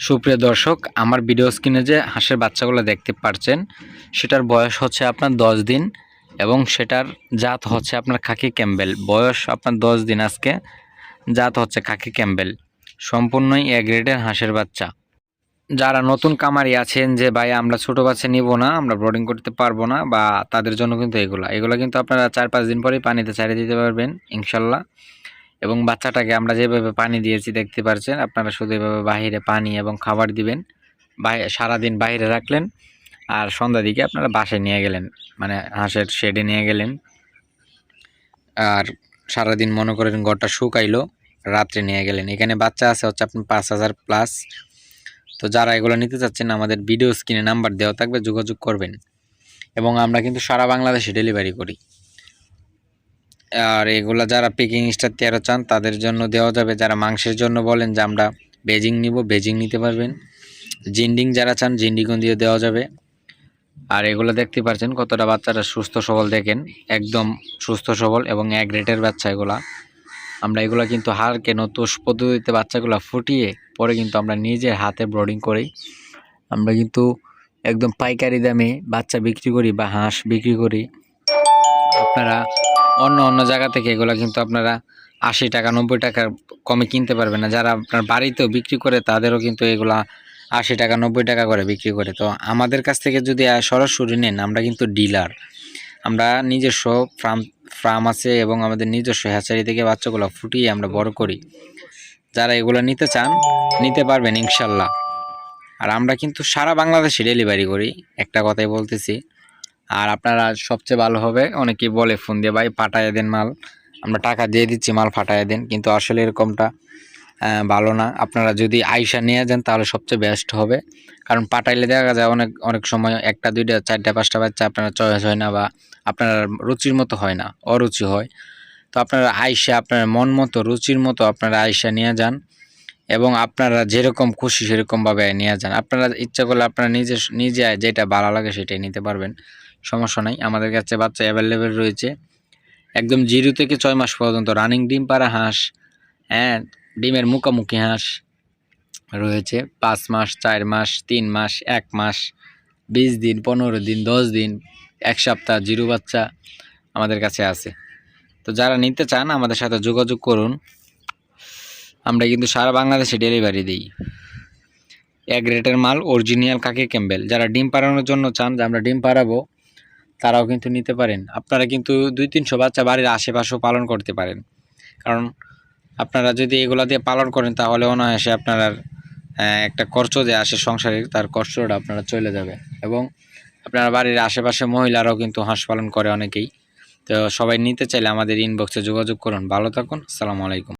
সুপ্রিয় দর্শক, আমার ভিডিও স্ক্রিনে যে হাঁসের বাচ্চাগুলো দেখতে পাচ্ছেন সেটার বয়স হচ্ছে আপনার 10 দিন এবং সেটার জাত হচ্ছে আপনার খাকি ক্যাম্বেল। বয়স আপনার 10 দিন আজকে, জাত হচ্ছে খাকি ক্যাম্বেল, সম্পূর্ণই এ গ্রেডের হাঁসের বাচ্চা। যারা নতুন কামারি আছেন যে ভাই আমরা ছোট বাচ্চা নিব না, আমরা ব্রডিং করতে পারবো না, বা তাদের জন্য কিন্তু এগুলো কিন্তু আপনারা 4-5 দিন পরেই পানিতে ছেড়ে দিতে পারবেন ইনশাল্লাহ। এবং বাচ্চাটাকে আমরা যেভাবে পানি দিয়েছি দেখতে পাচ্ছেন, আপনারা শুধু এভাবে বাহিরে পানি এবং খাবার দিবেন, সারাদিন বাইরে রাখলেন, আর সন্ধ্যা দিকে আপনারা বাসায় নিয়ে গেলেন, মানে হাঁসের শেডে নিয়ে গেলেন, আর সারাদিন মনে করেন ঘরটা শুকাইলো, রাত্রে নিয়ে গেলেন। এখানে বাচ্চা আছে হচ্ছে আপনার 5000 প্লাস। তো যারা এগুলো নিতে চাচ্ছেন আমাদের ভিডিও স্ক্রিনে নাম্বার দেওয়া থাকবে, যোগাযোগ করবেন। এবং আমরা কিন্তু সারা বাংলাদেশে ডেলিভারি করি। আর এগুলা যারা পেকিং স্টার 13 চান তাদের জন্য দেওয়া যাবে। যারা মাংসের জন্য বলেন যে আমরা বেজিং নিব, বেজিং নিতে পারবেন। জিন্ডিং যারা চান জিন্ডিং দিয়ে দেওয়া যাবে। আর এগুলো দেখতে পাচ্ছেন কতটা বাচ্চারা সুস্থ সবল, দেখেন একদম সুস্থ সবল এবং এক রেটের বাচ্চা এগুলা। আমরা এগুলা কিন্তু হাড়কে নতুন পদ্ধতিতে বাচ্চাগুলো ফুটিয়ে পরে কিন্তু আমরা নিজের হাতে ব্রডিং করি। আমরা কিন্তু একদম পাইকারি দামে বাচ্চা বিক্রি করি বা হাঁস বিক্রি করি। আপনারা অন্য জায়গা থেকে এগুলো কিন্তু আপনারা 80 টাকা 90 টাকার কমে কিনতে পারবেন না। যারা আপনার বাড়িতেও বিক্রি করে তাদেরও কিন্তু এগুলা 80 টাকা 90 টাকা করে বিক্রি করে। তো আমাদের কাছ থেকে যদি সরাসরি নেন, আমরা কিন্তু ডিলার, আমরা নিজস্ব ফার্ম আছে এবং আমাদের নিজস্ব হ্যাচারি থেকে বাচ্চাগুলো ফুটিয়ে আমরা বড় করি। যারা এগুলো নিতে চান নিতে পারবেন ইনশাল্লাহ। আর আমরা কিন্তু সারা বাংলাদেশে ডেলিভারি করি, একটা কথাই বলতেছি। আর আপনারা সবচেয়ে ভালো হবে, অনেকেই বলে ফোন দিয়ে ভাই পাঠায় দেন মাল, আমরা টাকা দিয়ে দিচ্ছি মাল পাঠায় দেন, কিন্তু আসলে এরকমটা ভালো না। আপনারা যদি আইসা নিয়ে যান তাহলে সবচেয়ে বেস্ট হবে। কারণ পাঠাইলে দেখা যায় অনেক সময় 1টা 2টা 4টা 5টা বাচ্চা আপনার চয়েস হয় না, বা আপনার রুচির মতো হয় না, অরুচি হয়। তো আপনারা আইসা আপনার মন মতো রুচির মতো আপনারা আইসা নিয়ে যান, এবং আপনারা যেরকম খুশি সেরকমভাবে নিয়ে যান। আপনারা ইচ্ছা করলে আপনারা নিজে যেটা ভালো লাগে সেটাই নিতে পারবেন, সমস্যা নাই। আমাদের কাছে বাচ্চা অ্যাভেলেবেল রয়েছে, একদম 0 থেকে 6 মাস পর্যন্ত রানিং ডিম পাড়া হাঁস, হ্যাঁ, ডিমের মুখোমুখি হাঁস রয়েছে। 5 মাস, 4 মাস, 3 মাস, 1 মাস, 20 দিন, 15 দিন, 10 দিন, 1 সপ্তাহ 0 বাচ্চা আমাদের কাছে আছে। তো যারা নিতে চান আমাদের সাথে যোগাযোগ করুন। আমরা কিন্তু সারা বাংলাদেশে ডেলিভারি দিই। এক রেটের মাল, অরিজিনাল কাকি ক্যাম্বেল। যারা ডিম পাড়ানোর জন্য চান যে আমরা ডিম পাড়াবো, তারাও কিন্তু নিতে পারেন। আপনারা কিন্তু 200-300 বাচ্চা বাড়ির আশেপাশেও পালন করতে পারেন। কারণ আপনারা যদি এগুলা দিয়ে পালন করেন তাহলে অনায়াসে আপনার একটা খরচ যে আসে সংসারের, তার খরচটা আপনারা চলে যাবে। এবং আপনারা বাড়ির আশেপাশে মহিলারাও কিন্তু হাঁস পালন করে অনেকেই। তো সবাই নিতে চাইলে আমাদের ইনবক্সে যোগাযোগ করুন। ভালো থাকুন, আসসালামু আলাইকুম।